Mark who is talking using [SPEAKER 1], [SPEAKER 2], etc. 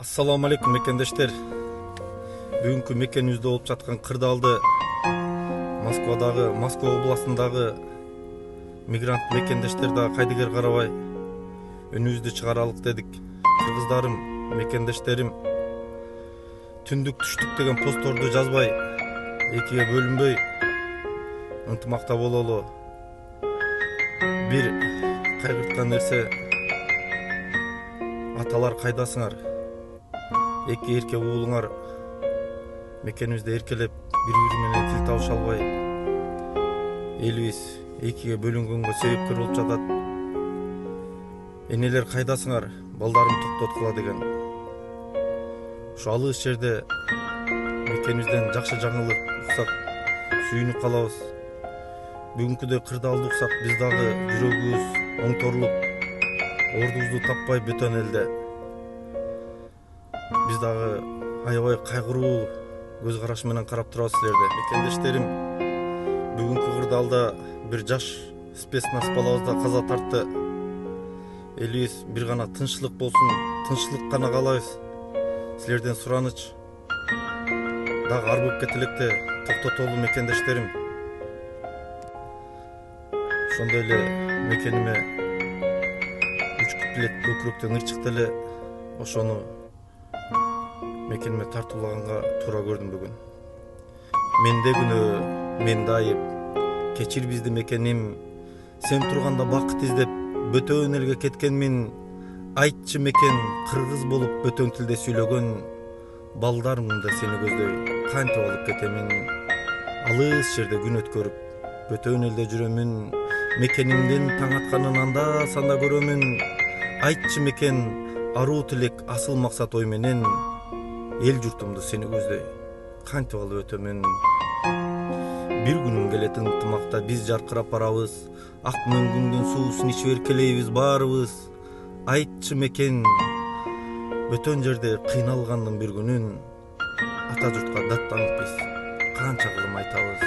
[SPEAKER 1] Assalamu alaikum мекендештер. Бүгүнкү мекенибизде болуп жаткан кырдаалды Москва областындагы мигрант мекендештер дагы кайдыгер карабай үнүбүздү чыгаралык дедик. Кыргыздарым, мекендештерим, түндүк түштүк деген постторду жазбай, экиге бөлүнбөй ынтымакта бололу. Бир кайгырткан нерсе, аталар кайдасыңар? Эки эрке уулуңар мекенибизде эркелеп бири-бири менен тил табыша албай, элибиз экиге бөлүнгөнгө себепкер болуп жатат. Энелер кайдасыңар? Балдарым токтоткула деген. Ушу алыс жерде мекенибизден жакшы жаңылык уксак сүйүнүп калабыз. Бүгүнкүдөй кырдаалды уксак биз дагы жүрөгүбүз оңторулуп, ордубузду таппай бөтөн элде. Биз дагы аябай кайгыруу көз караш менен карап турабыз силерде. Мекендештерим, бүгүнкү кырдаалда бир жаш спецназ балабыз да каза тартты. Элибиз бир гана тынччылык болсун, тынччылык гана каалайбыз. Силерден сураныч дагы ар көпкө тилекте токтотолу мекендештерим. Ошондой эле мекениме 3 куплет көкүрөктөн ырчыкты эле ошону мекениме тартуулаганга туура көрдүм бүгүн. Менде күнөө, менде айып, кечир бизди мекеним, сен турганда бакыт издеп бөтөн элге кеткенмин. Айтчы мекен, кыргыз болуп бөтөн тилде сүйлөгөн, балдарымда сени көздөй кантип алып кетемин. Алыс жерде күн өткөрүп, бөтөн элде жүрөмүн, мекенимдин таң атканын анда санда көрөмүн. Айтчы мекен, аруу тилек, асыл максат ой менен, эл журтумду сени көздөй кантип алып өтөмүн. Бир күнүм келет ынтымакта биз жаркырап барабыз, ак мөңгүңдүн суусун ичип эркелейбиз баарыбыз. Айтчы мекен, бөтөн жерде кыйналгандын бир күнүн, ата журтка даттанып биз канча кылым айтабыз.